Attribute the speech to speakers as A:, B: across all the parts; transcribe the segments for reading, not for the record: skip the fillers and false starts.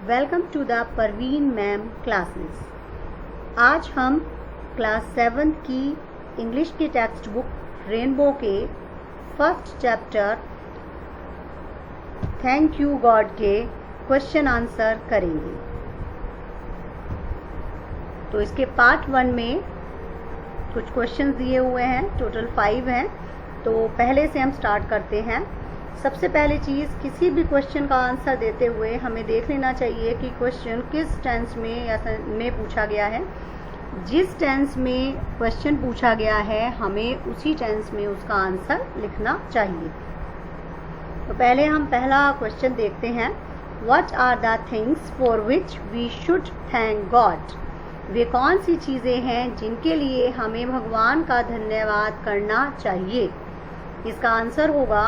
A: Welcome to the Parveen ma'am classes. आज हम class 7 की इंग्लिश की टेक्स्ट बुक रेनबो के first chapter thank you God के क्वेश्चन आंसर करेंगे। तो इसके पार्ट 1 में कुछ क्वेश्चंस दिए हुए हैं, टोटल 5 हैं। तो पहले से हम स्टार्ट करते हैं। सबसे पहली चीज़, किसी भी क्वेश्चन का आंसर देते हुए हमें देख लेना चाहिए कि क्वेश्चन किस टेंस में या में पूछा गया है। जिस टेंस में क्वेश्चन पूछा गया है हमें उसी टेंस में उसका आंसर लिखना चाहिए। तो पहले हम पहला क्वेश्चन देखते हैं। What are the things for which we should thank God? वे कौन सी चीज़ें हैं जिनके लिए हमें भगवान का धन्यवाद करना चाहिए? इसका आंसर होगा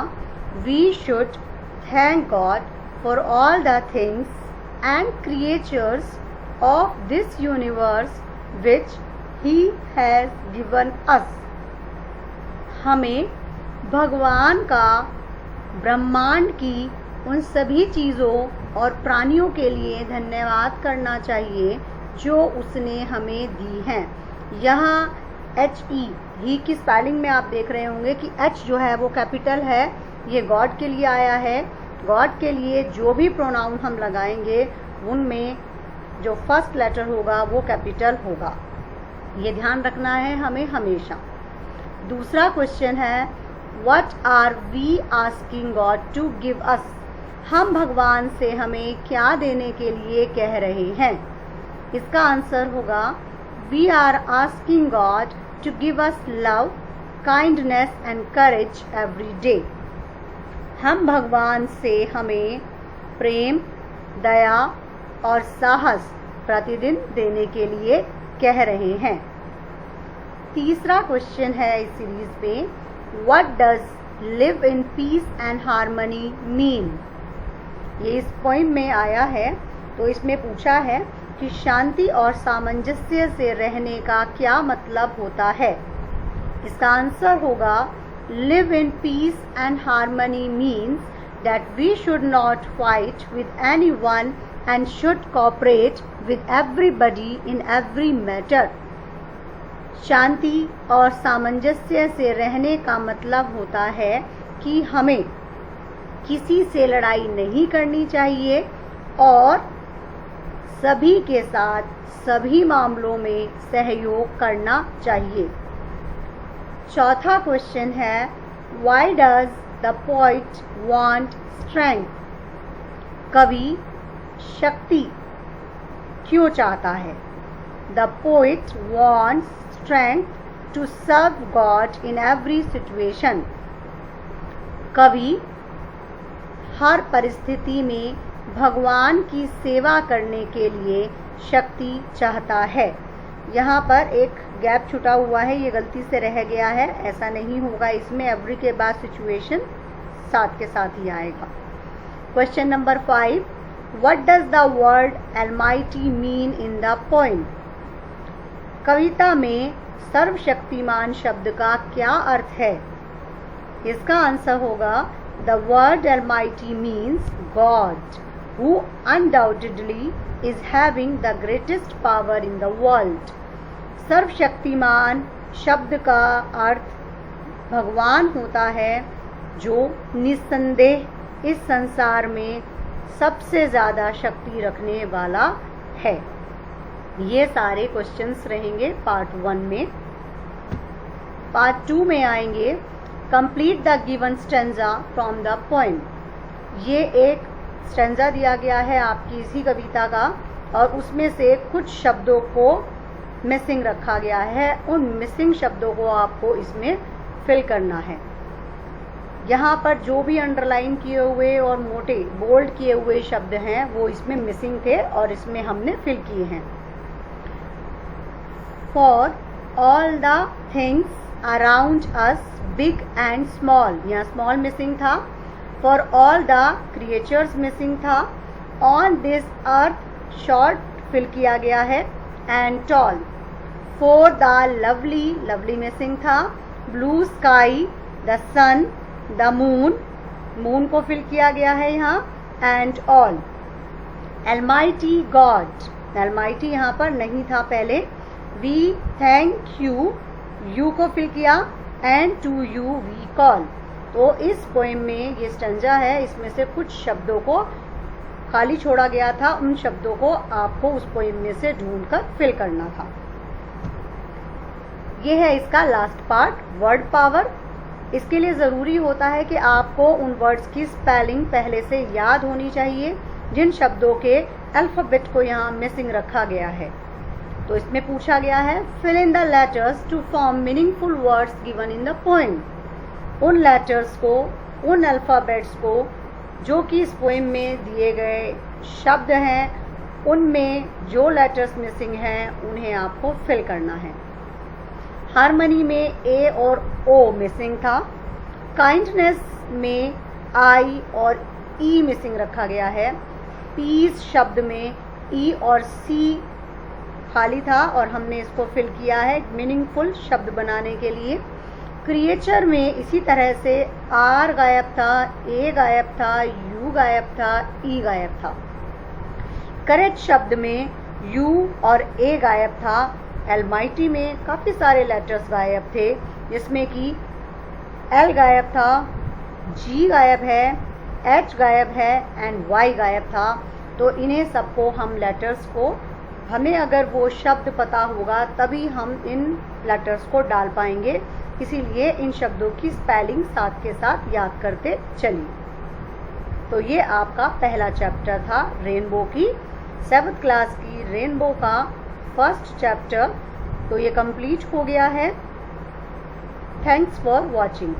A: We should thank God for all the things and creatures of this universe which He has given us. हमें भगवान का ब्रह्मांड की उन सभी चीज़ों और प्राणियों के लिए धन्यवाद करना चाहिए जो उसने हमें दी हैं। यहाँ HE ही की स्पेलिंग में आप देख रहे होंगे कि H जो है वो कैपिटल है, ये गॉड के लिए आया है। गॉड के लिए जो भी प्रोनाउन हम लगाएंगे उनमें जो फर्स्ट लेटर होगा वो कैपिटल होगा, ये ध्यान रखना है हमें हमेशा। दूसरा क्वेश्चन है, what are we asking God to give us? हम भगवान से हमें क्या देने के लिए कह रहे हैं? इसका आंसर होगा we are asking God to give us love, kindness and courage every day. हम भगवान से हमें प्रेम, दया और साहस प्रतिदिन देने के लिए कह रहे हैं। तीसरा क्वेश्चन है इस सीरीज में, what does live in peace and harmony mean? ये इस पोइम में आया है। तो इसमें पूछा है कि शांति और सामंजस्य से रहने का क्या मतलब होता है? इसका आंसर होगा live in peace and harmony means that we should not fight with anyone and should cooperate with everybody in every matter. शांति और सामंजस्य से रहने का मतलब होता है कि हमें किसी से लड़ाई नहीं करनी चाहिए और सभी के साथ सभी मामलों में सहयोग करना चाहिए। चौथा क्वेश्चन है, why does the poet want strength? कवि शक्ति क्यों चाहता है? The poet wants strength to serve God in every situation. कवि हर परिस्थिति में भगवान की सेवा करने के लिए शक्ति चाहता है। यहाँ पर एक गैप छूटा हुआ है, ये गलती से रह गया है, ऐसा नहीं होगा। इसमें एवरी के बाद सिचुएशन साथ के साथ ही आएगा। Question number 5, what does the word almighty mean in the poem? कविता में सर्वशक्तिमान शब्द का क्या अर्थ है? इसका आंसर होगा the word Almighty means God who undoubtedly is having the greatest power in the world. सर्वशक्तिमान शब्द का अर्थ भगवान होता है जो निस्संदेह इस संसार में सबसे ज़्यादा शक्ति रखने वाला है। ये सारे क्वेश्चंस रहेंगे पार्ट 1 में। पार्ट 2 में आएंगे, complete the given stanza from the poem. ये एक स्टेंजा दिया गया है आपकी इसी कविता का और उसमें से कुछ शब्दों को मिसिंग रखा गया है। उन मिसिंग शब्दों को आपको इसमें फिल करना है। यहाँ पर जो भी अंडरलाइन किए हुए और मोटे बोल्ड किए हुए शब्द हैं वो इसमें मिसिंग थे और इसमें हमने फिल किए हैं। For all the things around us big and small, यहाँ स्मॉल मिसिंग था। For all the creatures missing था। On this earth short fill किया गया है and tall. For the lovely, lovely missing था। Blue sky, the sun, the moon, moon को fill किया गया है यहाँ and all. Almighty God, Almighty यहाँ पर नहीं था पहले. We thank you, you को फिल किया, and to you we call. तो इस पोएम में ये स्टंजा है, इसमें से कुछ शब्दों को खाली छोड़ा गया था, उन शब्दों को आपको उस पोएम में से ढूंढकर फिल करना था. ये है इसका लास्ट पार्ट, वर्ड पावर. इसके लिए ज़रूरी होता है कि आपको उन वर्ड्स की स्पेलिंग पहले से याद होनी चाहिए जिन शब्दों के अल्फ़ाबेट को यहाँ मिसिंग रखा गया है. तो इसमें पूछा गया है fill in the letters to form meaningful words given in the poem. उन लेटर्स को, उन अल्फ़ाबेट्स को जो कि इस पोएम में दिए गए शब्द हैं, उनमें जो लेटर्स मिसिंग हैं उन्हें आपको फिल करना है. हारमनी में ए और ओ मिसिंग था. काइंडनेस में आई और ई मिसिंग रखा गया है. पीस शब्द में ई और सी खाली था और हमने इसको फिल किया है मीनिंगफुल शब्द बनाने के लिए. क्रिएचर में इसी तरह से आर गायब था, ए गायब था, यू गायब था, ई गायब था. करेक्ट शब्द में यू और ए गायब था. एलमाइटी में काफ़ी सारे लेटर्स गायब थे, जिसमें कि एल गायब था, जी गायब है, एच गायब है एंड वाई गायब था. तो इन्हें सबको हम लेटर्स को, हमें अगर वो शब्द पता होगा तभी हम इन लेटर्स को डाल पाएंगे. इसीलिए इन शब्दों की स्पेलिंग साथ के साथ याद करते चलिए. तो ये आपका पहला चैप्टर था रेनबो की, 7th क्लास की रेनबो का फर्स्ट चैप्टर. तो ये कंप्लीट हो गया है. Thanks for watching.